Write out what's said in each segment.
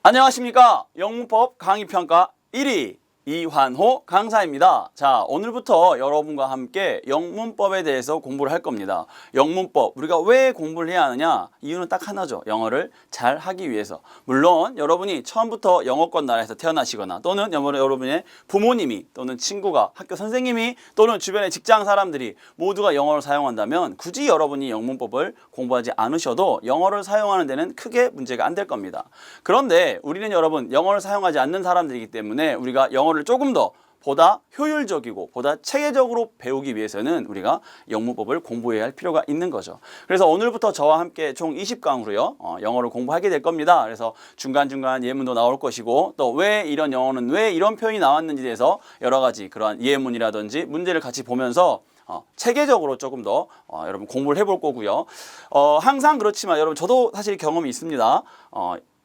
안녕하십니까. 영문법 강의평가 1위 이환호 강사입니다. 자, 오늘부터 여러분과 함께 영문법에 대해서 공부를 할 겁니다. 영문법, 우리가 왜 공부를 해야 하느냐? 이유는 딱 하나죠. 영어를 잘 하기 위해서. 물론 여러분이 처음부터 영어권 나라에서 태어나시거나 또는 여러분의 부모님이 또는 친구가 학교 선생님이 또는 주변의 직장 사람들이 모두가 영어를 사용한다면 굳이 여러분이 영문법을 공부하지 않으셔도 영어를 사용하는 데는 크게 문제가 안 될 겁니다. 그런데 우리는 여러분 영어를 사용하지 않는 사람들이기 때문에 우리가 영어를 조금 더 보다 효율적이고 보다 체계적으로 배우기 위해서는 우리가 영문법을 공부해야 할 필요가 있는 거죠. 그래서 오늘부터 저와 함께 총 20강으로요 영어를 공부하게 될 겁니다. 그래서 중간중간 예문도 나올 것이고 또 왜 이런 영어는 왜 이런 표현이 나왔는지에 대해서 여러 가지 그러한 예문이라든지 문제를 같이 보면서 체계적으로 조금 더 여러분 공부를 해볼 거고요. 항상 그렇지만 여러분 저도 사실 경험이 있습니다.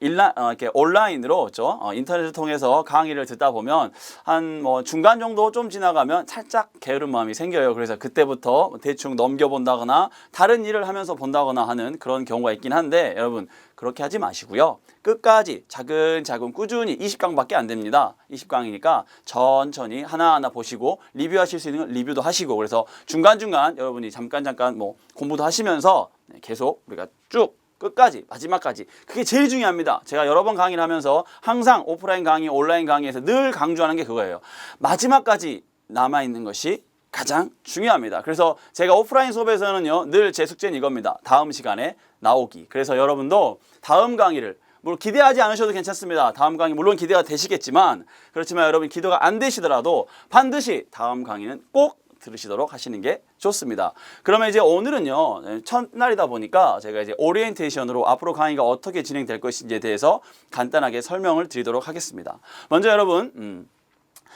이렇게 온라인으로 인터넷을 통해서 강의를 듣다 보면 한 중간 정도 좀 지나가면 살짝 게으른 마음이 생겨요. 그래서 그때부터 대충 넘겨본다거나 다른 일을 하면서 본다거나 하는 그런 경우가 있긴 한데 여러분 그렇게 하지 마시고요. 끝까지 차근차근 꾸준히 20강밖에 안 됩니다. 20강이니까 천천히 하나하나 보시고 리뷰하실 수 있는 건 리뷰도 하시고 그래서 중간중간 여러분이 잠깐 공부도 하시면서 계속 우리가 쭉 끝까지 마지막까지 그게 제일 중요합니다. 제가 여러 번 강의를 하면서 항상 오프라인 강의, 온라인 강의에서 늘 강조하는 게 그거예요. 마지막까지 남아있는 것이 가장 중요합니다. 그래서 제가 오프라인 수업에서는요 늘 제 숙제는 이겁니다. 다음 시간에 나오기. 그래서 여러분도 다음 강의를 물론 기대하지 않으셔도 괜찮습니다. 다음 강의 물론 기대가 되시겠지만 그렇지만 여러분 기대가 안 되시더라도 반드시 다음 강의는 꼭 들으시도록 하시는 게 좋습니다. 그러면 이제 오늘은요 첫날이다 보니까 제가 이제 오리엔테이션으로 앞으로 강의가 어떻게 진행될 것인지에 대해서 간단하게 설명을 드리도록 하겠습니다. 먼저 여러분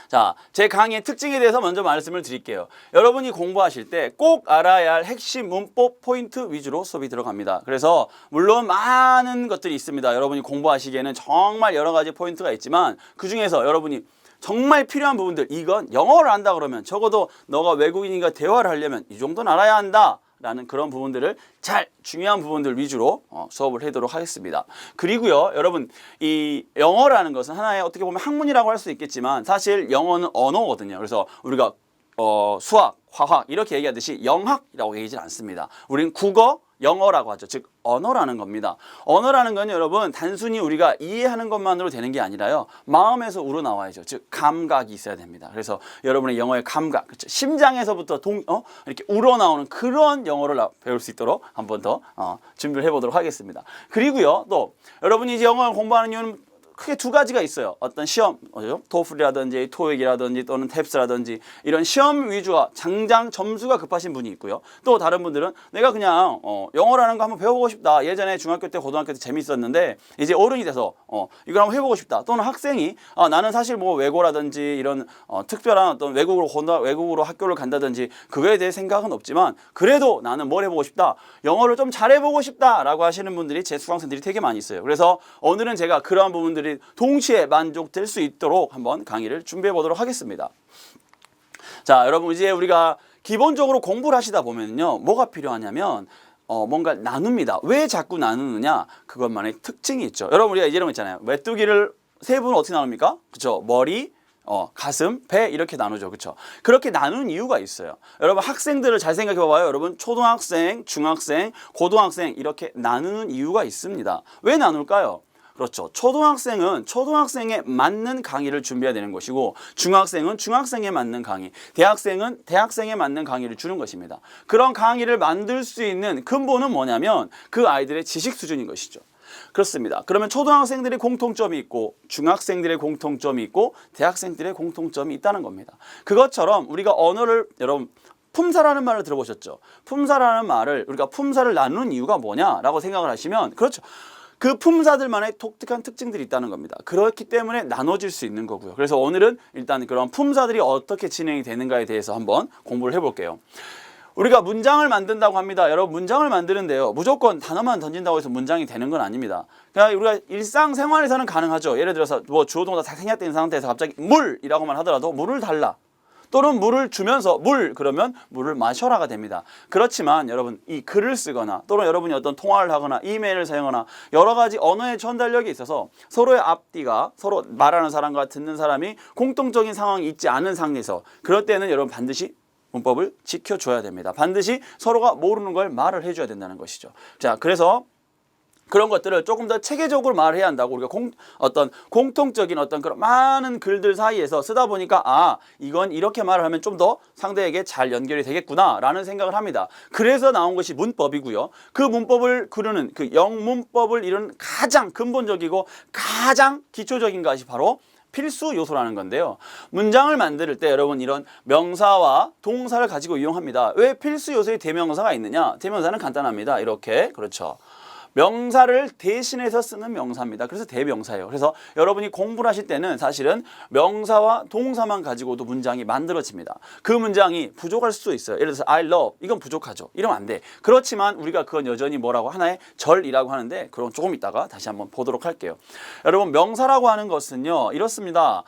자, 제 강의의 특징에 대해서 먼저 말씀을 드릴게요. 여러분이 공부하실 때 꼭 알아야 할 핵심 문법 포인트 위주로 수업이 들어갑니다. 그래서 물론 많은 것들이 있습니다. 여러분이 공부하시기에는 정말 여러 가지 포인트가 있지만 그 중에서 여러분이 정말 필요한 부분들, 이건 영어를 안다 그러면 적어도 너가 외국인과 대화를 하려면 이 정도는 알아야 한다 라는 그런 부분들을 중요한 부분들 위주로 수업을 하도록 하겠습니다. 그리고요 여러분 이 영어라는 것은 하나의 어떻게 보면 학문이라고 할 수 있겠지만 사실 영어는 언어거든요. 그래서 우리가 수학, 화학 이렇게 얘기하듯이 영학이라고 얘기하지 않습니다. 우리는 국어, 영어라고 하죠. 즉 언어라는 겁니다. 언어라는 건 여러분 단순히 우리가 이해하는 것만으로 되는 게 아니라요. 마음에서 우러나와야죠. 즉 감각이 있어야 됩니다. 그래서 여러분의 영어의 감각, 그렇죠? 심장에서부터 이렇게 우러나오는 그런 영어를 배울 수 있도록 한번 더 준비를 해보도록 하겠습니다. 그리고요 또 여러분이 이제 영어를 공부하는 이유는 크게 두 가지가 있어요. 어떤 시험, 토플이라든지 토익이라든지 또는 탭스라든지 이런 시험 위주와 당장 점수가 급하신 분이 있고요. 또 다른 분들은 내가 그냥 영어라는 거 한번 배워보고 싶다. 예전에 중학교 때 고등학교 때 재밌었는데 이제 어른이 돼서 이걸 한번 해보고 싶다. 또는 학생이 나는 사실 뭐 외고라든지 이런 특별한 어떤 외국으로 학교를 간다든지 그거에 대해 생각은 없지만 그래도 나는 뭘 해보고 싶다. 영어를 좀 잘해보고 싶다라고 하시는 분들이 제 수강생들이 되게 많이 있어요. 그래서 오늘은 제가 그러한 부분들이 동시에 만족될 수 있도록 한번 강의를 준비해 보도록 하겠습니다. 자, 여러분 이제 우리가 기본적으로 공부를 하시다 보면요 뭐가 필요하냐면 뭔가 나눕니다. 왜 자꾸 나누느냐? 그것만의 특징이 있죠. 여러분 우리가 이런 거 있잖아요. 메뚜기를 세 분은 어떻게 나눕니까? 그렇죠? 머리, 가슴, 배 이렇게 나누죠. 그렇죠? 그렇게 나누는 이유가 있어요. 여러분 학생들을 잘 생각해 봐봐요. 여러분 초등학생, 중학생, 고등학생 이렇게 나누는 이유가 있습니다. 왜 나눌까요? 그렇죠. 초등학생은 초등학생에 맞는 강의를 준비해야 되는 것이고 중학생은 중학생에 맞는 강의, 대학생은 대학생에 맞는 강의를 주는 것입니다. 그런 강의를 만들 수 있는 근본은 뭐냐면 그 아이들의 지식 수준인 것이죠. 그렇습니다. 그러면 초등학생들의 공통점이 있고 중학생들의 공통점이 있고 대학생들의 공통점이 있다는 겁니다. 그것처럼 우리가 언어를 여러분 품사라는 말을 들어보셨죠? 품사라는 말을 우리가 품사를 나누는 이유가 뭐냐라고 생각을 하시면 그렇죠. 그 품사들만의 독특한 특징들이 있다는 겁니다. 그렇기 때문에 나눠질 수 있는 거고요. 그래서 오늘은 일단 그런 품사들이 어떻게 진행이 되는가에 대해서 한번 공부를 해볼게요. 우리가 문장을 만든다고 합니다. 여러분 문장을 만드는데요. 무조건 단어만 던진다고 해서 문장이 되는 건 아닙니다. 그냥 우리가 일상생활에서는 가능하죠. 예를 들어서 뭐 주어 동사 다 생략된 상태에서 갑자기 물이라고만 하더라도 물을 달라. 또는 물을 주면서 물 그러면 물을 마셔라가 됩니다. 그렇지만 여러분 이 글을 쓰거나 또는 여러분이 어떤 통화를 하거나 이메일을 사용하거나 여러 가지 언어의 전달력에 있어서 서로의 앞뒤가 서로 말하는 사람과 듣는 사람이 공통적인 상황이 있지 않은 상황에서 그럴 때는 여러분 반드시 문법을 지켜줘야 됩니다. 반드시 서로가 모르는 걸 말을 해줘야 된다는 것이죠. 자, 그래서 그런 것들을 조금 더 체계적으로 말해야 한다고 우리가 어떤 공통적인 어떤 그런 많은 글들 사이에서 쓰다 보니까 아, 이건 이렇게 말을 하면 좀 더 상대에게 잘 연결이 되겠구나 라는 생각을 합니다. 그래서 나온 것이 문법이고요. 그 문법을 그르는 그 영문법을 이루는 가장 근본적이고 가장 기초적인 것이 바로 필수 요소라는 건데요. 문장을 만들 때 여러분 이런 명사와 동사를 가지고 이용합니다. 왜 필수 요소에 대명사가 있느냐? 대명사는 간단합니다. 이렇게 그렇죠. 명사를 대신해서 쓰는 명사입니다. 그래서 대명사예요. 그래서 여러분이 공부를 하실 때는 사실은 명사와 동사만 가지고도 문장이 만들어집니다. 그 문장이 부족할 수도 있어요. 예를 들어서 I love 이건 부족하죠. 이러면 안 돼. 그렇지만 우리가 그건 여전히 뭐라고 하나의 절이라고 하는데 그건 조금 이따가 다시 한번 보도록 할게요. 여러분 명사라고 하는 것은요 이렇습니다.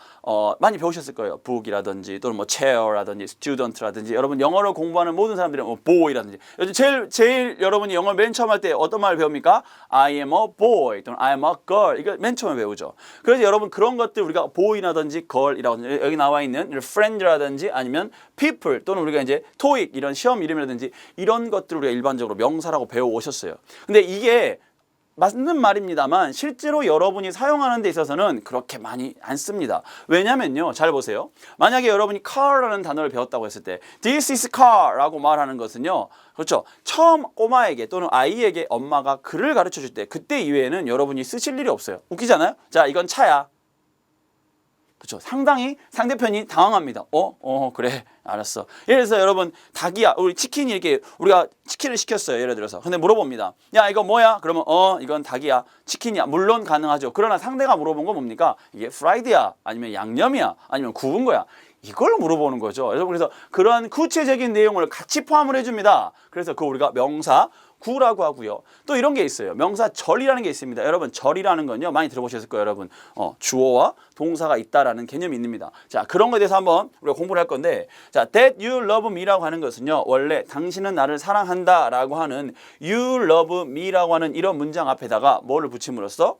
많이 배우셨을 거예요. book이라든지 또는 뭐 chair라든지 student라든지 여러분 영어를 공부하는 모든 사람들이 뭐 boy라든지 요즘 제일 여러분이 영어 맨 처음 할 때 어떤 말을 배웁니까? I am a boy 또는 I am a girl 이거 맨 처음에 배우죠. 그래서 여러분 그런 것들 우리가 boy라든지 girl이라고 여기 나와 있는 friend라든지 아니면 people 또는 우리가 이제 TOEIC 이런 시험 이름이라든지 이런 것들 우리가 일반적으로 명사라고 배워 오셨어요. 근데 이게 맞는 말입니다만 실제로 여러분이 사용하는 데 있어서는 그렇게 많이 안 씁니다. 왜냐면요. 잘 보세요. 만약에 여러분이 car라는 단어를 배웠다고 했을 때 This is car라고 말하는 것은요. 그렇죠. 처음 꼬마에게 또는 아이에게 엄마가 글을 가르쳐 줄 때 그때 이외에는 여러분이 쓰실 일이 없어요. 웃기잖아요. 자, 이건 차야. 그렇죠. 상당히 상대편이 당황합니다. 그래. 알았어. 예를 들어서 여러분 닭이야. 우리 치킨이 이렇게 우리가 치킨을 시켰어요. 예를 들어서. 근데 물어봅니다. 야, 이거 뭐야? 그러면 이건 닭이야. 치킨이야. 물론 가능하죠. 그러나 상대가 물어본 건 뭡니까? 이게 프라이드야. 아니면 양념이야. 아니면 구운 거야. 이걸 물어보는 거죠. 여러분 그래서 그런 구체적인 내용을 같이 포함을 해줍니다. 그래서 그 우리가 명사 구라고 하고요. 또 이런 게 있어요. 명사 절이라는 게 있습니다. 여러분 절이라는 건요. 많이 들어보셨을 거예요. 여러분 주어와 동사가 있다라는 개념이 있습니다. 자, 그런 거에 대해서 한번 우리가 공부를 할 건데 자, that you love me라고 하는 것은요. 원래 당신은 나를 사랑한다 라고 하는 you love me라고 하는 이런 문장 앞에다가 뭐를 붙임으로써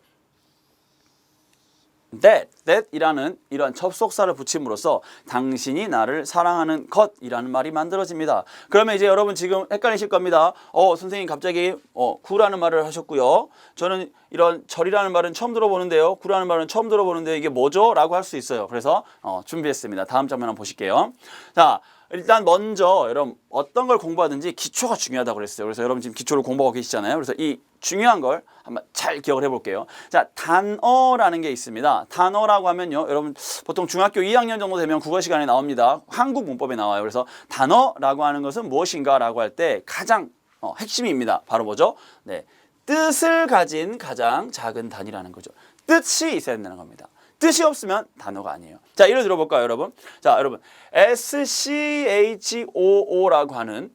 that이라는 이런 접속사를 붙임으로써 당신이 나를 사랑하는 것이라는 말이 만들어집니다. 그러면 이제 여러분 지금 헷갈리실 겁니다. 선생님 갑자기 구라는 말을 하셨고요. 저는 이런 절이라는 말은 처음 들어보는데요. 구라는 말은 처음 들어보는데 이게 뭐죠? 라고 할 수 있어요. 그래서 준비했습니다. 다음 장면 한번 보실게요. 자, 일단 먼저 여러분 어떤 걸 공부하든지 기초가 중요하다고 그랬어요. 그래서 여러분 지금 기초를 공부하고 계시잖아요. 그래서 이 중요한 걸 한번 잘 기억을 해볼게요. 자, 단어라는 게 있습니다. 단어라고 하면요. 여러분 보통 중학교 2학년 정도 되면 국어 시간에 나옵니다. 한국 문법에 나와요. 그래서 단어라고 하는 것은 무엇인가 라고 할 때 가장 핵심입니다. 바로 뭐죠? 네, 뜻을 가진 가장 작은 단위라는 거죠. 뜻이 있어야 된다는 겁니다. 뜻이 없으면 단어가 아니에요. 자, 예를 들어볼까요, 여러분? 자, 여러분 SCHOO라고 하는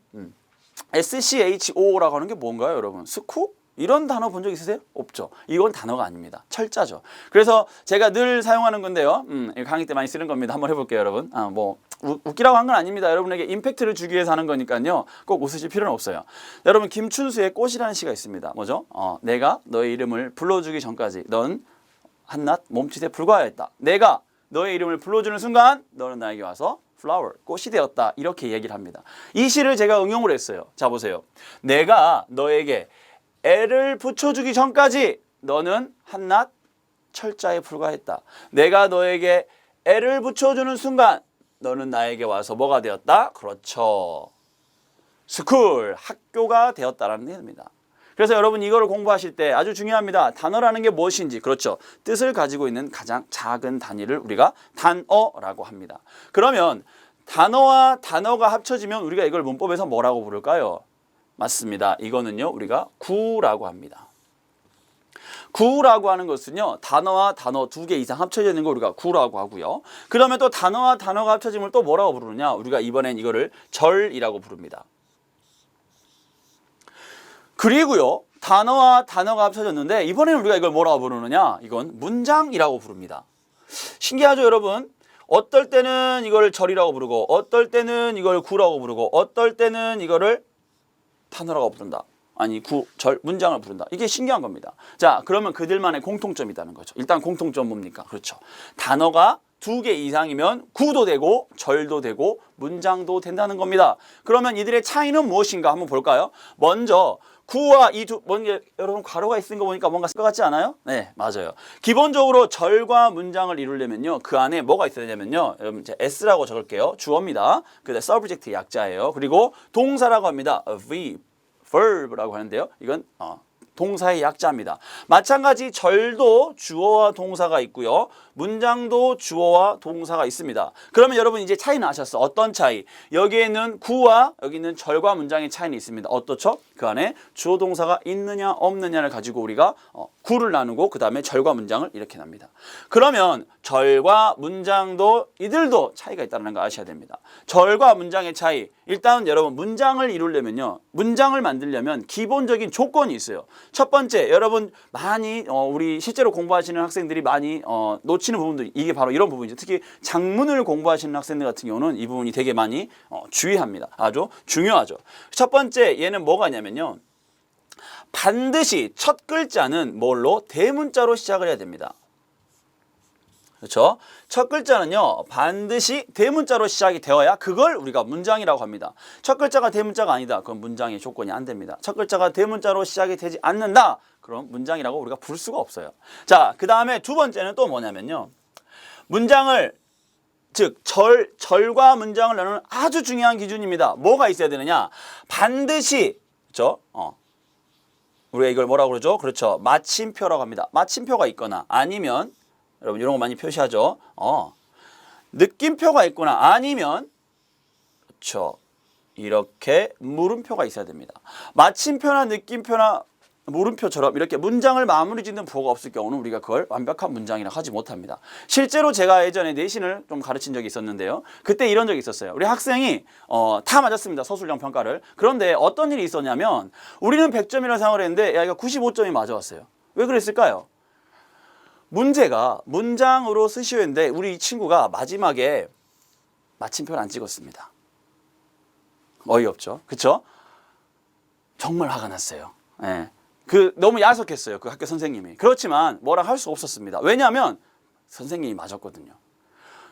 SCHO라고 하는 게 뭔가요, 여러분? 스쿠? 이런 단어 본 적 있으세요? 없죠. 이건 단어가 아닙니다. 철자죠. 그래서 제가 늘 사용하는 건데요. 강의 때 많이 쓰는 겁니다. 한번 해볼게요, 여러분. 웃기라고 한 건 아닙니다. 여러분에게 임팩트를 주기 위해서 하는 거니까요. 꼭 웃으실 필요는 없어요. 여러분, 김춘수의 꽃이라는 시가 있습니다. 뭐죠? 내가 너의 이름을 불러주기 전까지 넌 한낱 몸짓에 불과하였다. 내가 너의 이름을 불러주는 순간 너는 나에게 와서 flower, 꽃이 되었다. 이렇게 얘기를 합니다. 이 시를 제가 응용을 했어요. 자, 보세요. 내가 너에게 애를 붙여주기 전까지 너는 한낱 철자에 불과했다. 내가 너에게 애를 붙여주는 순간 너는 나에게 와서 뭐가 되었다? 그렇죠. 스쿨, 학교가 되었다라는 뜻입니다. 그래서 여러분 이거를 공부하실 때 아주 중요합니다. 단어라는 게 무엇인지, 그렇죠. 뜻을 가지고 있는 가장 작은 단위를 우리가 단어라고 합니다. 그러면 단어와 단어가 합쳐지면 우리가 이걸 문법에서 뭐라고 부를까요? 맞습니다. 이거는요, 우리가 구라고 합니다. 구라고 하는 것은요, 단어와 단어 2개 이상 합쳐져 있는 거 우리가 구라고 하고요. 그러면 또 단어와 단어가 합쳐지면 또 뭐라고 부르느냐? 우리가 이번엔 이거를 절이라고 부릅니다. 그리고요, 단어와 단어가 합쳐졌는데 이번에는 우리가 이걸 뭐라고 부르느냐? 이건 문장이라고 부릅니다. 신기하죠, 여러분? 어떨 때는 이걸 절이라고 부르고 어떨 때는 이걸 구라고 부르고 어떨 때는 이거를 단어라고 부른다. 아니 절 문장을 부른다. 이게 신기한 겁니다. 자, 그러면 그들만의 공통점이 있다는 거죠. 일단 공통점 뭡니까? 그렇죠. 단어가 2개 이상이면 구도 되고 절도 되고 문장도 된다는 겁니다. 그러면 이들의 차이는 무엇인가 한번 볼까요? 먼저 구와 이 두, 뭔가 여러분 가로가 있는 거 보니까 뭔가 쓸 것 같지 않아요? 네, 맞아요. 기본적으로 절과 문장을 이루려면요, 그 안에 뭐가 있어야 되냐면요, 여러분 이제 S라고 적을게요. 주어입니다. 그다음에 subject 약자예요. 그리고 동사라고 합니다. verb라고 하는데요. 이건 동사의 약자입니다. 마찬가지 절도 주어와 동사가 있고요. 문장도 주어와 동사가 있습니다. 그러면 여러분 이제 차이는 아셨어. 어떤 차이? 여기에는 구와 여기는 절과 문장의 차이는 있습니다. 어떻죠? 그 안에 주어 동사가 있느냐 없느냐를 가지고 우리가 구를 나누고 그 다음에 절과 문장을 이렇게 납니다. 그러면 절과 문장도 이들도 차이가 있다는 거 아셔야 됩니다. 절과 문장의 차이. 일단 여러분 문장을 이루려면요, 문장을 만들려면 기본적인 조건이 있어요. 첫 번째, 여러분 많이 우리 실제로 공부하시는 학생들이 많이 놓치는 부분도 이게 바로 이런 부분이죠. 특히 작문을 공부하시는 학생들 같은 경우는 이 부분이 되게 많이 주의합니다. 아주 중요하죠. 첫 번째, 얘는 뭐가 있냐면요, 반드시 첫 글자는 뭘로? 대문자로 시작을 해야 됩니다. 그렇죠? 첫 글자는요, 반드시 대문자로 시작이 되어야 그걸 우리가 문장이라고 합니다. 첫 글자가 대문자가 아니다. 그건 문장의 조건이 안 됩니다. 첫 글자가 대문자로 시작이 되지 않는다. 그럼 문장이라고 우리가 부를 수가 없어요. 자, 그 다음에 두 번째는 또 뭐냐면요, 문장을, 즉 절과 문장을 나누는 아주 중요한 기준입니다. 뭐가 있어야 되느냐? 반드시, 그렇죠? 우리가 이걸 뭐라고 그러죠? 그렇죠. 마침표라고 합니다. 마침표가 있거나 아니면, 여러분 이런 거 많이 표시하죠. 느낌표가 있거나 아니면, 그렇죠, 이렇게 물음표가 있어야 됩니다. 마침표나 느낌표나 물음표처럼 이렇게 문장을 마무리 짓는 부호가 없을 경우는 우리가 그걸 완벽한 문장이라 하지 못합니다. 실제로 제가 예전에 내신을 좀 가르친 적이 있었는데요, 그때 이런 적이 있었어요. 우리 학생이 다 맞았습니다. 서술형 평가를. 그런데 어떤 일이 있었냐면, 우리는 100점이라고 생각을 했는데 야, 이거 95점이 맞아왔어요. 왜 그랬을까요? 문제가 문장으로 쓰시오 했는데 우리 이 친구가 마지막에 마침표를 안 찍었습니다. 어이없죠? 그쵸? 정말 화가 났어요. 예. 너무 야속했어요. 그 학교 선생님이. 그렇지만 뭐라 할 수 없었습니다. 왜냐하면 선생님이 맞았거든요.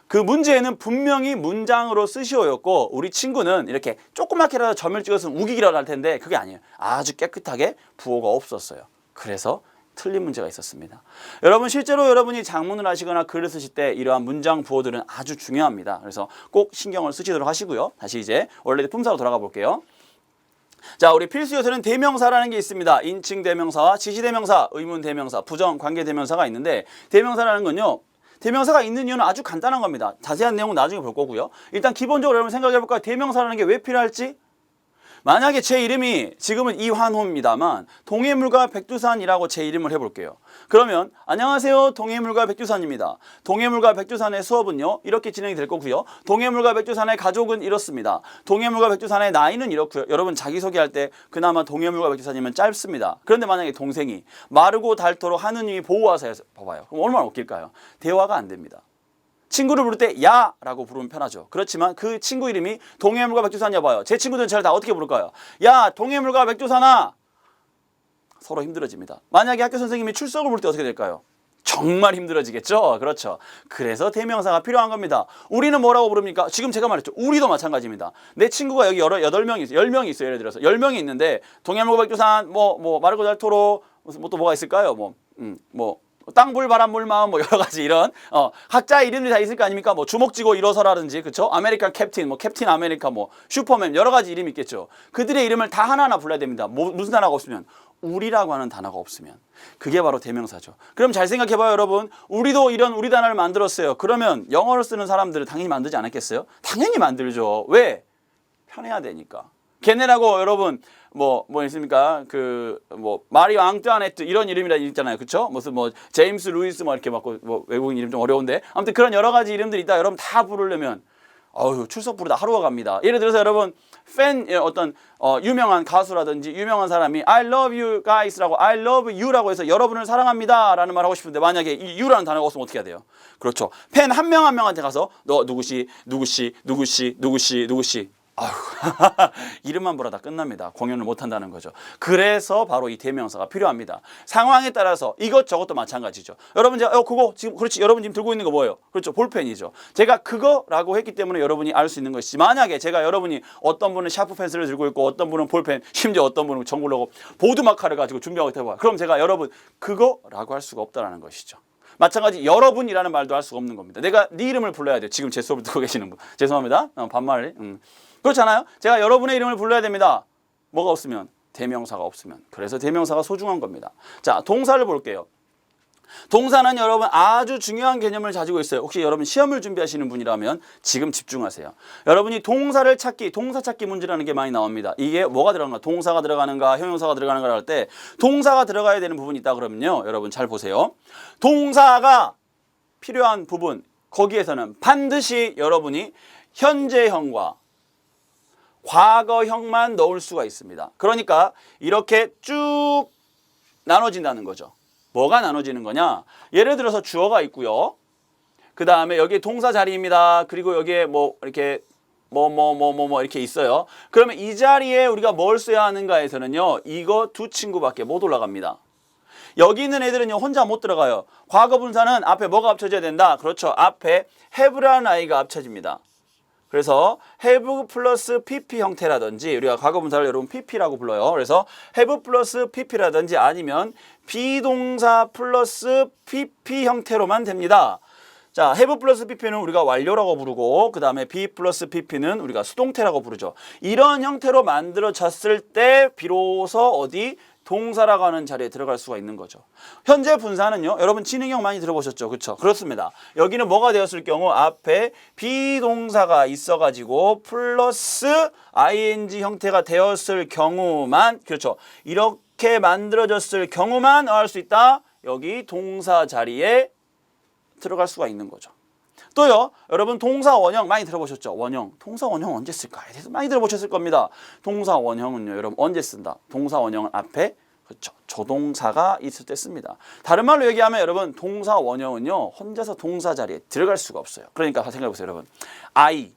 그 문제에는 분명히 문장으로 쓰시오였고, 우리 친구는 이렇게 조그맣게라도 점을 찍었으면 우기기라도 할 텐데 그게 아니에요. 아주 깨끗하게 부호가 없었어요. 그래서 틀린 문제가 있었습니다. 여러분 실제로 여러분이 작문을 하시거나 글을 쓰실 때 이러한 문장 부호들은 아주 중요합니다. 그래서 꼭 신경을 쓰시도록 하시고요. 다시 이제 원래 품사로 돌아가 볼게요. 자, 우리 필수 요소는 대명사라는 게 있습니다. 인칭 대명사와 지시 대명사, 의문 대명사, 부정 관계 대명사가 있는데, 대명사라는 건요, 대명사가 있는 이유는 아주 간단한 겁니다. 자세한 내용은 나중에 볼 거고요. 일단 기본적으로 여러분 생각해 볼까요? 대명사라는 게 왜 필요할지? 만약에 제 이름이 지금은 이환호입니다만 동해물과 백두산이라고 제 이름을 해볼게요. 그러면 안녕하세요, 동해물과 백두산입니다. 동해물과 백두산의 수업은요 이렇게 진행이 될 거고요. 동해물과 백두산의 가족은 이렇습니다. 동해물과 백두산의 나이는 이렇고요. 여러분 자기소개할 때 그나마 동해물과 백두산이면 짧습니다. 그런데 만약에 동생이 마르고 닳도록 하느님이 보호하사에서 봐봐요. 그럼 얼마나 웃길까요? 대화가 안 됩니다. 친구를 부를 때 야라고 부르면 편하죠. 그렇지만 그 친구 이름이 동해물과 백두산이야 봐요. 제 친구들은 저를 다 어떻게 부를까요? 야, 동해물과 백두산아. 서로 힘들어집니다. 만약에 학교 선생님이 출석을 부를 때 어떻게 될까요? 정말 힘들어지겠죠. 그렇죠. 그래서 대명사가 필요한 겁니다. 우리는 뭐라고 부릅니까? 지금 제가 말했죠. 우리도 마찬가지입니다. 내 친구가 여기 8명이 있어요. 10명이 있어요. 예를 들어서 10명이 있는데 동해물과 백두산 마르고 닳도록 또 뭐가 있을까요? 땅불 바람물 마음 여러 가지 이런 각자의 이름이 다 있을 거 아닙니까? 주먹쥐고 일어서라든지, 그쵸? 아메리칸 캡틴, 캡틴 아메리카, 슈퍼맨 여러 가지 이름이 있겠죠. 그들의 이름을 다 하나하나 불러야 됩니다. 무슨 단어가 없으면, 우리라고 하는 단어가 없으면, 그게 바로 대명사죠. 그럼 잘 생각해봐요, 여러분. 우리도 이런 우리 단어를 만들었어요. 그러면 영어를 쓰는 사람들을 당연히 만들지 않았겠어요? 당연히 만들죠. 왜? 편해야 되니까. 걔네라고 여러분 있습니까? 마리오 앙뚜아네트 이런 이름이라 있잖아요. 그쵸? 무슨 제임스 루이스 이렇게 외국인 이름 좀 어려운데, 아무튼 그런 여러 가지 이름들이 있다. 여러분 다 부르려면 어휴, 출석 부르다 하루가 갑니다. 예를 들어서 여러분 팬 어떤 유명한 가수라든지 유명한 사람이 I love you guys라고 I love you라고 해서 여러분을 사랑합니다라는 말 하고 싶은데 만약에 이 you라는 단어가 없으면 어떻게 해야 돼요? 그렇죠. 팬 한 명 한 명한테 가서 너 누구시 누구시 누구시 누구시 누구시 아휴 이름만 불어다 끝납니다. 공연을 못 한다는 거죠. 그래서 바로 이 대명사가 필요합니다. 상황에 따라서 이것저것도 마찬가지죠. 여러분 제가 그거 지금 그렇지 여러분 지금 들고 있는 거 뭐예요? 그렇죠. 볼펜이죠. 제가 그거라고 했기 때문에 여러분이 알 수 있는 것이지 만약에 제가 여러분이 어떤 분은 샤프 펜슬을 들고 있고 어떤 분은 볼펜 심지어 어떤 분은 정글러고 보드 마카를 가지고 준비하고 있다고 그럼 제가 여러분 그거라고 할 수가 없다라는 것이죠. 마찬가지 여러분이라는 말도 할 수가 없는 겁니다. 내가 네 이름을 불러야 돼요. 지금 제 수업을 듣고 계시는 분 죄송합니다. 반말 그렇잖아요. 제가 여러분의 이름을 불러야 됩니다. 뭐가 없으면? 대명사가 없으면. 그래서 대명사가 소중한 겁니다. 자, 동사를 볼게요. 동사는 여러분 아주 중요한 개념을 가지고 있어요. 혹시 여러분 시험을 준비하시는 분이라면 지금 집중하세요. 여러분이 동사를 찾기, 동사 찾기 문제라는 게 많이 나옵니다. 이게 뭐가 들어가는가? 동사가 들어가는가? 형용사가 들어가는가 할 때 동사가 들어가야 되는 부분이 있다 그러면요. 여러분 잘 보세요. 동사가 필요한 부분 거기에서는 반드시 여러분이 현재형과 과거형만 넣을 수가 있습니다. 그러니까 이렇게 쭉 나눠진다는 거죠. 뭐가 나눠지는 거냐? 예를 들어서 주어가 있고요. 그 다음에 여기 동사 자리입니다. 그리고 여기에 뭐 이렇게 뭐 이렇게 있어요. 그러면 이 자리에 우리가 뭘 써야 하는가에서는요. 이거 두 친구밖에 못 올라갑니다. 여기 있는 애들은요. 혼자 못 들어가요. 과거 분사는 앞에 뭐가 합쳐져야 된다? 그렇죠. 앞에 have라는 아이가 합쳐집니다. 그래서 have 플러스 pp 형태라든지 우리가 과거분사를 여러분 pp라고 불러요. 그래서 have 플러스 pp라든지 아니면 비동사 플러스 pp 형태로만 됩니다. 자, have 플러스 pp는 우리가 완료라고 부르고 그 다음에 be 플러스 pp는 우리가 수동태라고 부르죠. 이런 형태로 만들어졌을 때 비로소 어디? 동사라고 하는 자리에 들어갈 수가 있는 거죠. 현재 분사는요. 여러분 지능형 많이 들어보셨죠? 그렇죠? 그렇습니다. 여기는 뭐가 되었을 경우 앞에 비동사가 있어가지고 플러스 ing 형태가 되었을 경우만 그렇죠. 이렇게 만들어졌을 경우만 할 수 있다. 여기 동사 자리에 들어갈 수가 있는 거죠. 또요, 여러분 동사 원형 많이 들어보셨죠? 원형. 동사 원형 언제 쓸까에 대해서 많이 들어보셨을 겁니다. 동사 원형은요, 여러분 언제 쓴다? 동사 원형은 앞에 그렇죠. 조동사가 있을 때 씁니다. 다른 말로 얘기하면 여러분 동사 원형은요, 혼자서 동사 자리에 들어갈 수가 없어요. 그러니까 생각해 보세요, 여러분. I,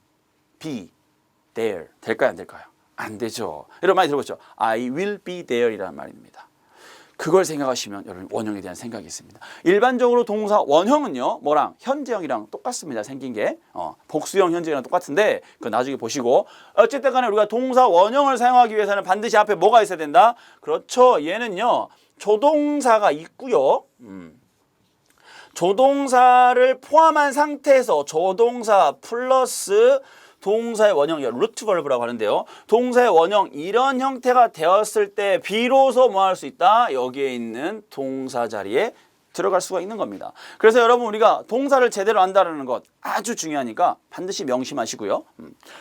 be, there 될까요, 안 될까요? 안 되죠. 여러분 많이 들어보셨죠? I will be there이라는 말입니다. 그걸 생각하시면 여러분 원형에 대한 생각이 있습니다. 일반적으로 동사 원형은요. 뭐랑 현재형이랑 똑같습니다. 생긴 게 복수형 현재형이랑 똑같은데 그거 나중에 보시고 어쨌든 간에 우리가 동사 원형을 사용하기 위해서는 반드시 앞에 뭐가 있어야 된다? 그렇죠. 얘는요. 조동사가 있고요. 조동사를 포함한 상태에서 조동사 플러스 동사의 원형, 루트 벌브라고 하는데요. 동사의 원형 이런 형태가 되었을 때 비로소 뭐 할 수 있다? 여기에 있는 동사 자리에 들어갈 수가 있는 겁니다. 그래서 여러분 우리가 동사를 제대로 안다는 것 아주 중요하니까 반드시 명심하시고요.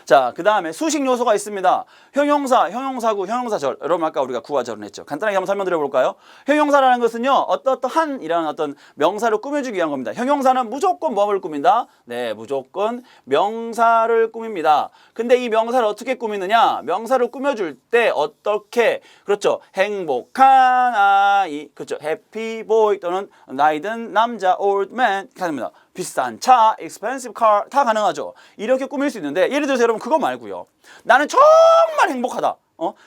자, 그 다음에 수식 요소가 있습니다. 형용사, 형용사구, 형용사절. 여러분 아까 우리가 구와절은 했죠. 간단하게 한번 설명드려 볼까요? 형용사라는 것은요. 어떠한이라는 어떤 명사를 꾸며주기 위한 겁니다. 형용사는 무조건 뭐를 꾸민다? 네, 무조건 명사를 꾸밉니다. 근데 이 명사를 어떻게 꾸미느냐? 명사를 꾸며줄 때 어떻게 그렇죠. 행복한 아이, 그렇죠. 해피 보이 또는 나이 든 남자, old man 가능합니다. 비싼 차, expensive car 다 가능하죠. 이렇게 꾸밀 수 있는데 예를 들어서 여러분 그거 말고요. 나는 정말 행복하다.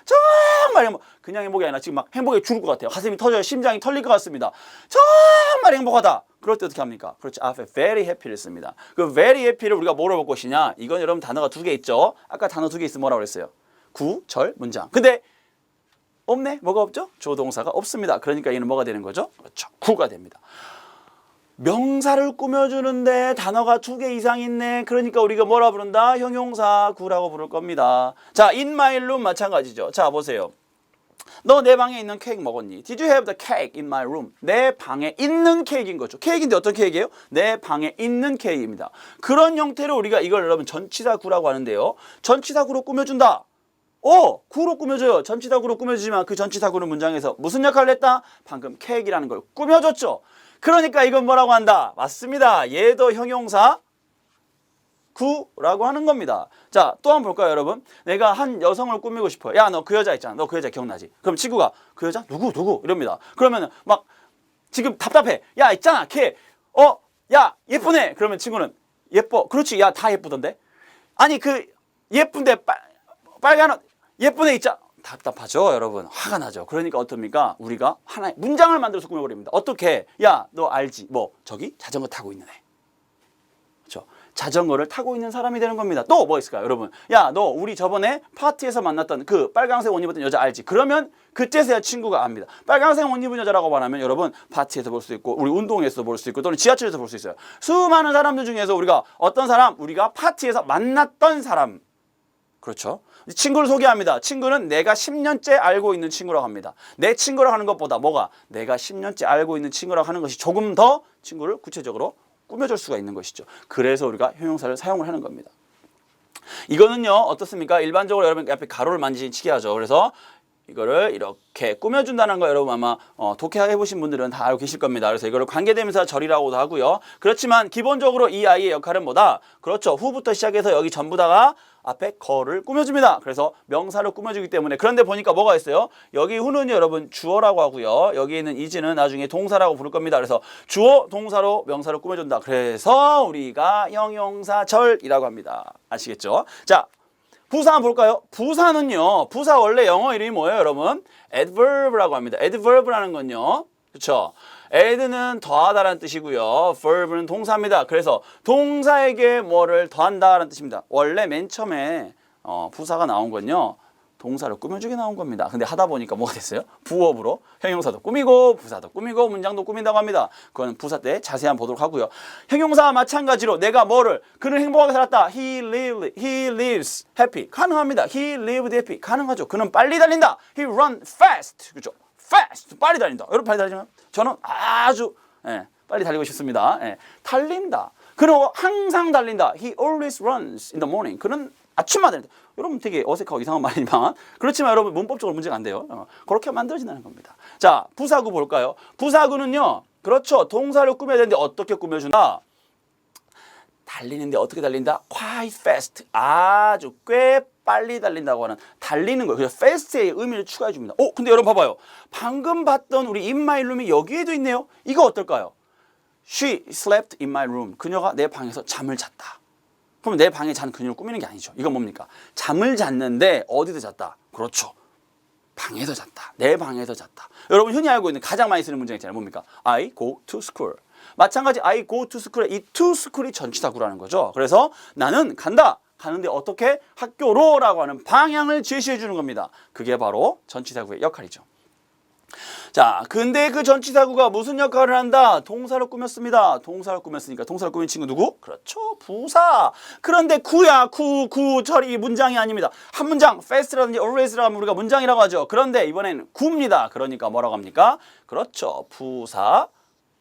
정말 행복. 그냥 행복이 아니라 지금 막 행복에 죽을 것 같아요. 가슴이 터져요. 심장이 털릴 것 같습니다. 정말 행복하다. 그럴 때 어떻게 합니까? 그렇죠. 앞에 very happy를 씁니다. 그 very happy를 우리가 뭐로 볼 것이냐? 이건 여러분 단어가 두 개 있죠. 아까 단어 두 개 있으면 뭐라고 그랬어요? 구, 절, 문장. 근데 없네? 뭐가 없죠? 조동사가 없습니다. 그러니까 얘는 뭐가 되는 거죠? 그렇죠. 구가 됩니다. 명사를 꾸며주는데 단어가 두 개 이상 있네. 그러니까 우리가 뭐라 부른다? 형용사 구라고 부를 겁니다. 자, in my room 마찬가지죠. 자, 보세요. 너 내 방에 있는 케이크 먹었니? Did you have the cake in my room? 내 방에 있는 케이크인 거죠. 케이크인데 어떤 케이크예요? 내 방에 있는 케이크입니다. 그런 형태로 우리가 이걸 여러분 전치사 구라고 하는데요. 전치사 구로 꾸며준다. 구로 꾸며줘요. 전치사 구로 꾸며주지만 그 전치사 구는 문장에서 무슨 역할을 했다? 방금 케이크라는 걸 꾸며줬죠. 그러니까 이건 뭐라고 한다? 맞습니다. 얘도 형용사 구라고 하는 겁니다. 자, 또 한번 볼까요, 여러분? 내가 한 여성을 꾸미고 싶어요. 야, 너 그 여자 있잖아. 너 그 여자 기억나지? 그럼 친구가 그 여자? 누구? 이럽니다. 그러면은 막 지금 답답해. 야, 있잖아. 걔. 야, 예쁘네. 그러면 친구는 예뻐. 그렇지. 야, 다 예쁘던데. 아니, 그 예쁜데 빨간 옷 예쁜 애 있자. 답답하죠, 여러분. 화가 나죠. 그러니까 어떻습니까? 우리가 하나의 문장을 만들어서 꾸며버립니다. 어떻게? 야, 너 알지? 뭐 저기 자전거 타고 있는 애. 그렇죠? 자전거를 타고 있는 사람이 되는 겁니다. 또 뭐 있을까요, 여러분? 야, 너 우리 저번에 파티에서 만났던 그 빨강색 옷 입었던 여자 알지? 그러면 그때서야 친구가 압니다. 빨강색 옷 입은 여자라고 말하면 여러분 파티에서 볼 수 있고 우리 운동에서 볼 수 있고 또는 지하철에서 볼 수 있어요. 수많은 사람들 중에서 우리가 어떤 사람? 우리가 파티에서 만났던 사람. 그렇죠? 친구를 소개합니다. 친구는 내가 10년째 알고 있는 친구라고 합니다. 내 친구라고 하는 것보다 뭐가? 내가 10년째 알고 있는 친구라고 하는 것이 조금 더 친구를 구체적으로 꾸며줄 수가 있는 것이죠. 그래서 우리가 형용사를 사용을 하는 겁니다. 이거는요, 어떻습니까? 일반적으로 여러분 앞에 가로를 만지치게 하죠. 그래서 이거를 이렇게 꾸며준다는 거 여러분 아마 독해해보신 분들은 다 알고 계실 겁니다. 그래서 이거를 관계대명사 절이라고도 하고요. 그렇지만 기본적으로 이 아이의 역할은 뭐다? 그렇죠. 후부터 시작해서 여기 전부 다가 앞에 거를 꾸며줍니다. 그래서 명사를 꾸며주기 때문에 그런데 보니까 뭐가 있어요? 여기 후는 여러분 주어라고 하고요. 여기 있는 is는 나중에 동사라고 부를 겁니다. 그래서 주어, 동사로 명사를 꾸며준다. 그래서 우리가 형용사절이라고 합니다. 아시겠죠? 자, 부사 한번 볼까요? 부사는요. 부사 원래 영어 이름이 뭐예요, 여러분? adverb라고 합니다. adverb라는 건요. 그렇죠? add는 더하다라는 뜻이고요. verb는 동사입니다. 그래서 동사에게 뭐를 더한다라는 뜻입니다. 원래 맨 처음에 부사가 나온 건요. 동사를 꾸며주게 나온 겁니다. 근데 하다 보니까 뭐가 됐어요? 부업으로 형용사도 꾸미고 부사도 꾸미고 문장도 꾸민다고 합니다. 그거는 부사 때 자세히 한번 보도록 하고요. 형용사와 마찬가지로 내가 뭐를 그는 행복하게 살았다. He lives happy. 가능합니다. He lived happy. 가능하죠. 그는 빨리 달린다. He run fast. 그렇죠? fast. 빨리 달린다. 여러분 빨리 달리지만 저는 아주 빨리 달리고 싶습니다. 달린다. 그는 항상 달린다. He always runs in the morning. 그는 아침마다 달린다. 여러분 되게 어색하고 이상한 말이지만 그렇지만 여러분 문법적으로 문제가 안 돼요. 그렇게 만들어진다는 겁니다. 자, 부사구 볼까요? 부사구는요. 그렇죠. 동사를 꾸며야 되는데 어떻게 꾸며준다? 달리는데 어떻게 달린다? Quite fast. 아주 꽤 빨리 달린다고 하는 달리는 거예요. 그래서 fast의 의미를 추가해 줍니다. 근데 여러분 봐봐요. 방금 봤던 우리 in my room이 여기에도 있네요. 이거 어떨까요? She slept in my room. 그녀가 내 방에서 잠을 잤다. 그럼 내 방에 잔 그녀를 꾸미는 게 아니죠. 이건 뭡니까? 잠을 잤는데 어디서 잤다? 그렇죠. 방에서 잤다. 내 방에서 잤다. 여러분 흔히 알고 있는 가장 많이 쓰는 문장 있잖아요. 뭡니까? I go to school. 마찬가지 I go to school의 이 to school이 전치사구라는 거죠. 그래서 나는 간다. 가는데 어떻게? 학교로라고 하는 방향을 제시해 주는 겁니다. 그게 바로 전치사구의 역할이죠. 자, 근데 그 전치사구가 무슨 역할을 한다? 동사를 꾸몄습니다. 동사를 꾸몄으니까 동사를 꾸민 친구 누구? 그렇죠. 부사. 그런데 구야. 절이 문장이 아닙니다. 한 문장, fast라든지 always라고 하면 우리가 문장이라고 하죠. 그런데 이번에는 구입니다. 그러니까 뭐라고 합니까? 그렇죠. 부사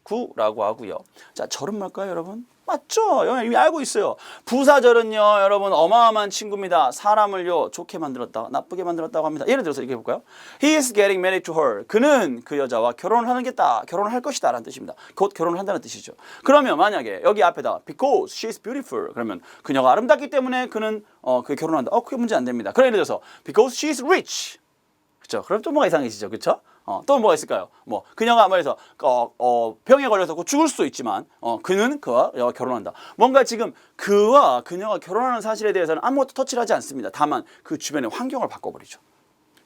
구라고 하고요. 자, 절은 뭘까요, 여러분? 맞죠? 이미 알고 있어요. 부사절은요, 여러분 어마어마한 친구입니다. 사람을요 좋게 만들었다, 나쁘게 만들었다고 합니다. 예를 들어서 이렇게 해볼까요? He is getting married to her. 그는 그 여자와 결혼을 하겠다, 결혼을 할 것이다 라는 뜻입니다. 곧 결혼을 한다는 뜻이죠. 그러면 만약에 여기 앞에다 because she is beautiful 그러면 그녀가 아름답기 때문에 그는 그 결혼한다. 그게 문제 안 됩니다. 그럼 예를 들어서 because she is rich. 그렇죠? 그럼 또 뭐가 이상해지죠, 그렇죠? 또 뭐가 있을까요? 뭐 그녀가 말해서 병에 걸려서 죽을 수도 있지만 그는 그와 결혼한다. 뭔가 지금 그와 그녀가 결혼하는 사실에 대해서는 아무것도 터치를 하지 않습니다. 다만 그 주변의 환경을 바꿔버리죠.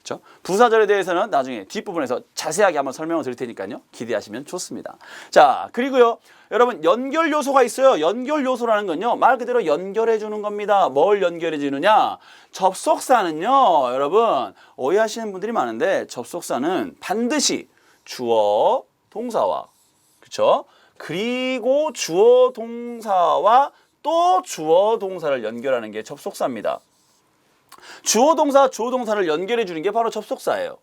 그렇죠? 부사절에 대해서는 나중에 뒷부분에서 자세하게 한번 설명을 드릴 테니까요. 기대하시면 좋습니다. 자, 그리고요. 여러분 연결 요소가 있어요. 연결 요소라는 건요. 말 그대로 연결해 주는 겁니다. 뭘 연결해 주느냐? 접속사는요. 여러분 오해하시는 분들이 많은데 접속사는 반드시 주어 동사와 그렇죠? 그리고 주어 동사와 또 주어 동사를 연결하는 게 접속사입니다. 주어 동사, 주어 동사를 연결해 주는 게 바로 접속사예요.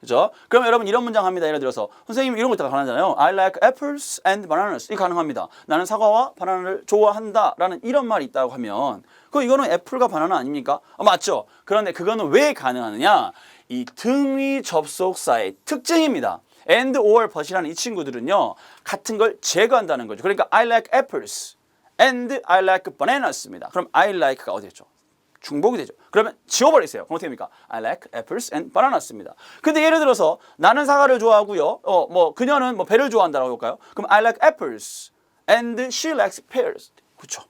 그죠? 그럼 여러분 이런 문장 합니다. 예를 들어서 선생님 이런 거 있다가 가능하잖아요. I like apples and bananas. 이거 가능합니다. 나는 사과와 바나나를 좋아한다 라는 이런 말이 있다고 하면 이거는 애플과 바나나 아닙니까? 맞죠? 그런데 그거는 왜 가능하느냐? 이 등위 접속사의 특징입니다. and or but이라는 이 친구들은요. 같은 걸 제거한다는 거죠. 그러니까 I like apples and I like bananas입니다. 그럼 I like가 어디 있죠? 중복이 되죠. 그러면 지워버리세요. 그럼 어떻게 됩니까? I like apples and bananas입니다. 근데 예를 들어서 나는 사과를 좋아하고요. 그녀는 뭐 배를 좋아한다라고 볼까요? 그럼 I like apples and she likes pears. 그렇죠.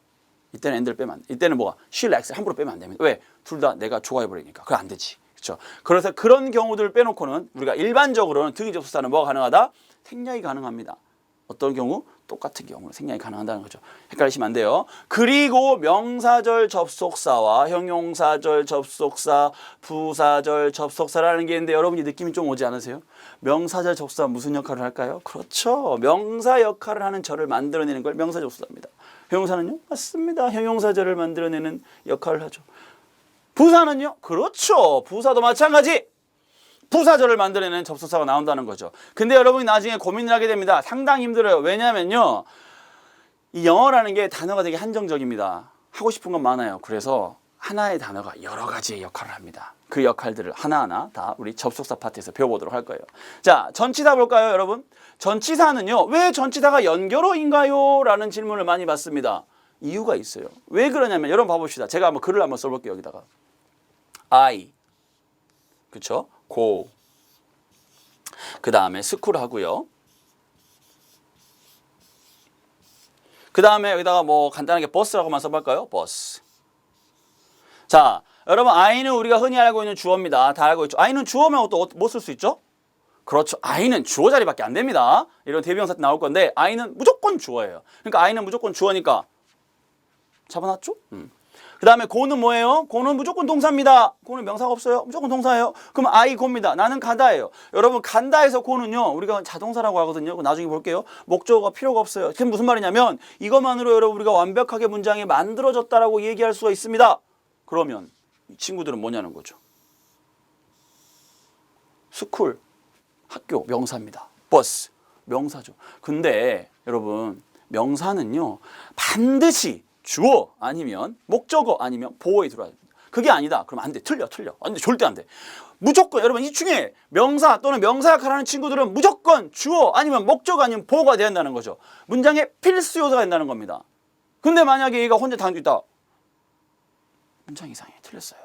이때는 and를 빼면 안 돼. 이때는 뭐가? she likes 함부로 빼면 안 됩니다. 왜? 둘 다 내가 좋아해버리니까. 그거 안 되지. 그렇죠. 그래서 그런 경우들을 빼놓고는 우리가 일반적으로는 등위 접속사는 뭐가 가능하다? 생략이 가능합니다. 어떤 경우? 똑같은 경우는 생략이 가능하다는 거죠. 헷갈리시면 안 돼요. 그리고 명사절 접속사와 형용사절 접속사, 부사절 접속사라는 게 있는데 여러분이 느낌이 좀 오지 않으세요? 명사절 접속사 무슨 역할을 할까요? 그렇죠. 명사 역할을 하는 절을 만들어내는 걸 명사 접속사입니다. 형용사는요? 맞습니다. 형용사절을 만들어내는 역할을 하죠. 부사는요? 그렇죠. 부사도 마찬가지. 부사절을 만들어내는 접속사가 나온다는 거죠. 근데 여러분이 나중에 고민을 하게 됩니다. 상당히 힘들어요. 왜냐면요. 이 영어라는 게 단어가 되게 한정적입니다. 하고 싶은 건 많아요. 그래서 하나의 단어가 여러 가지의 역할을 합니다. 그 역할들을 하나하나 다 우리 접속사 파트에서 배워보도록 할 거예요. 자, 전치사 볼까요, 여러분? 전치사는요. 왜 전치사가 연결어인가요? 라는 질문을 많이 받습니다. 이유가 있어요. 왜 그러냐면 여러분 봐봅시다. 제가 한번 글을 한번 써볼게요. 여기다가 I, 그쵸? go, 그 다음에 school 하고요. 그 다음에 여기다가 뭐 간단하게 버스라고만 써볼까요? 버스. 자, 여러분 I는 우리가 흔히 알고 있는 주어입니다. 다 알고 있죠. I는 주어면 또 뭐 쓸 수 있죠? 그렇죠. I는 주어 자리밖에 안 됩니다. 이런 대비형사 때 나올 건데 I는 무조건 주어예요. 그러니까 I는 무조건 주어니까 잡아놨죠? 그 다음에 go는 뭐예요? go는 무조건 동사입니다. go는 명사가 없어요. 무조건 동사예요. 그럼 I go입니다. 나는 가다예요. 여러분 간다에서 go는요. 우리가 자동사라고 하거든요. 나중에 볼게요. 목적어가 필요가 없어요. 그게 무슨 말이냐면 이것만으로 여러분 우리가 완벽하게 문장이 만들어졌다라고 얘기할 수가 있습니다. 그러면 이 친구들은 뭐냐는 거죠. school, 학교, 명사입니다. bus, 명사죠. 근데 여러분 명사는요. 반드시 주어 아니면 목적어 아니면 보어에 들어야 됩니다. 그게 아니다. 그럼 안 돼. 틀려. 안 돼. 절대 안 돼. 무조건 여러분 이 중에 명사 또는 명사 역할을 하는 친구들은 무조건 주어 아니면 목적어 아니면 보어가 돼야 한다는 거죠. 문장의 필수 요소가 된다는 겁니다. 근데 만약에 얘가 혼자 당겨 있다. 문장 이상해. 틀렸어요.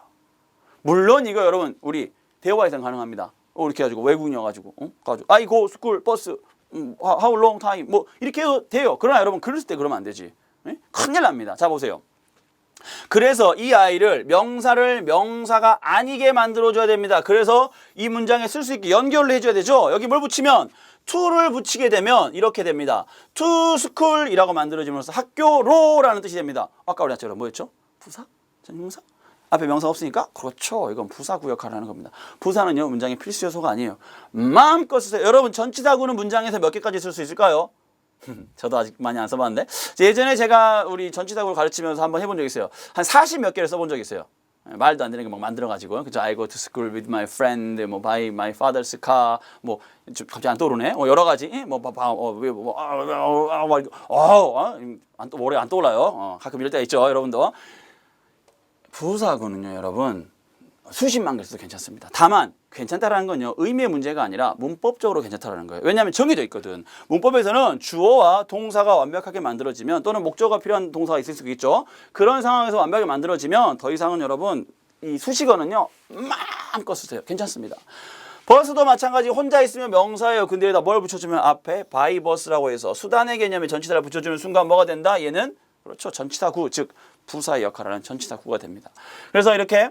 물론 이거 여러분 우리 대화에서는 가능합니다. 이렇게 해가지고 외국인이어가지고 가지고 I go school bus how long time 뭐 이렇게 해도 돼요. 그러나 여러분 글을 쓸 때 그러면 안 되지. 네? 큰일 납니다. 자 보세요. 그래서 이 아이를 명사를 명사가 아니게 만들어줘야 됩니다. 그래서 이 문장에 쓸 수 있게 연결을 해줘야 되죠. 여기 뭘 붙이면 to를 붙이게 되면 이렇게 됩니다. to school이라고 만들어지면서 학교로라는 뜻이 됩니다. 아까 우리 아까 뭐였죠? 부사? 전용사? 앞에 명사가 없으니까 그렇죠. 이건 부사구 역할을 하는 겁니다. 부사는요 문장의 필수 요소가 아니에요. 마음껏 쓰세요. 여러분 전치사구는 문장에서 몇 개까지 쓸 수 있을까요? 저도 아직 많이 안 써봤는데 예전에 제가 우리 전치사구를 가르치면서 한번 해본 적 있어요. 한 40 몇 개를 써본 적 있어요. 말도 안 되는 게 막 만들어가지고 그죠? I go to school with my friend, 뭐 by my father's car, 뭐 갑자기 안 떠오르네. 여러 가지 머리 안 떠올라요. 가끔 이럴 때가 있죠, 여러분도. 부사구는요, 여러분 수십만 개 써도 괜찮습니다. 다만 괜찮다라는 건요 의미의 문제가 아니라 문법적으로 괜찮다라는 거예요. 왜냐하면 정해져 있거든. 문법에서는 주어와 동사가 완벽하게 만들어지면 또는 목적어가 필요한 동사가 있을 수 있죠. 그런 상황에서 완벽하게 만들어지면 더 이상은 여러분 이 수식어는요 마음껏 쓰세요. 괜찮습니다. 버스도 마찬가지. 혼자 있으면 명사예요. 근데 여기다 뭘 붙여주면 앞에 by bus라고 해서 수단의 개념에 전치사를 붙여주는 순간 뭐가 된다? 얘는 그렇죠 전치사구, 즉 부사의 역할을 하는 전치사구가 됩니다. 그래서 이렇게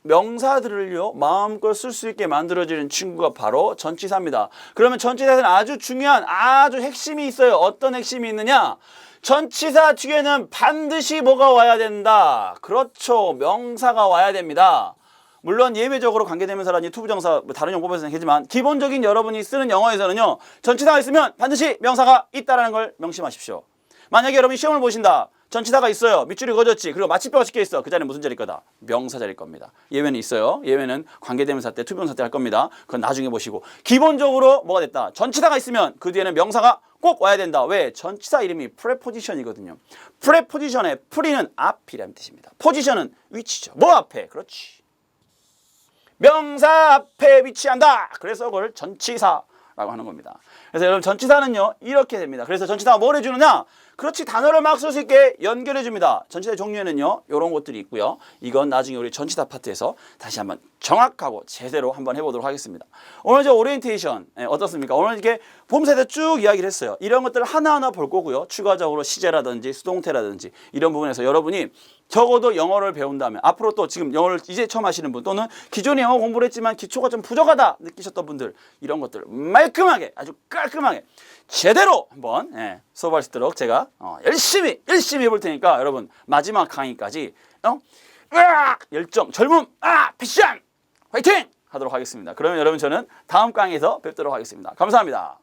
명사들을요 마음껏 쓸 수 있게 만들어지는 친구가 바로 전치사입니다. 그러면 전치사에는 아주 중요한 아주 핵심이 있어요. 어떤 핵심이 있느냐? 전치사 뒤에는 반드시 뭐가 와야 된다. 그렇죠. 명사가 와야 됩니다. 물론 예외적으로 관계대명사라든지 투부정사 다른 용법에서는 하지만 기본적인 여러분이 쓰는 영어에서는요 전치사가 있으면 반드시 명사가 있다는 걸 명심하십시오. 만약에 여러분이 시험을 보신다. 전치사가 있어요. 밑줄이 그어졌지. 그리고 마침표가 찍혀 있어. 그 자리는 무슨 자리일 거다? 명사 자리일 겁니다. 예외는 있어요. 예외는 관계대명사 때, 투부정사 때 할 겁니다. 그건 나중에 보시고. 기본적으로 뭐가 됐다? 전치사가 있으면 그 뒤에는 명사가 꼭 와야 된다. 왜? 전치사 이름이 프레포지션이거든요. 프레포지션의 프리는 앞이라는 뜻입니다. 포지션은 위치죠. 뭐 앞에? 그렇지. 명사 앞에 위치한다. 그래서 그걸 전치사 라고 하는 겁니다. 그래서 여러분 전치사는요 이렇게 됩니다. 그래서 전치사가 뭘 해주느냐? 그렇지, 단어를 막 쓸 수 있게 연결해 줍니다. 전치사의 종류에는요 이런 것들이 있고요. 이건 나중에 우리 전치사 파트에서 다시 한번 정확하고 제대로 한번 해보도록 하겠습니다. 오늘 이제 오리엔테이션 어떻습니까? 오늘 이렇게 봄새도 쭉 이야기를 했어요. 이런 것들을 하나하나 볼 거고요. 추가적으로 시제라든지 수동태라든지 이런 부분에서 여러분이 적어도 영어를 배운다면 앞으로 또 지금 영어를 이제 처음 하시는 분 또는 기존에 영어 공부를 했지만 기초가 좀 부족하다 느끼셨던 분들 이런 것들 말끔하게 아주 깔끔하게 제대로 한번 수업할 수 있도록 제가 열심히 해볼 테니까 여러분 마지막 강의까지 열정, 젊음, 패션, 화이팅! 하도록 하겠습니다. 그러면 여러분 저는 다음 강의에서 뵙도록 하겠습니다. 감사합니다.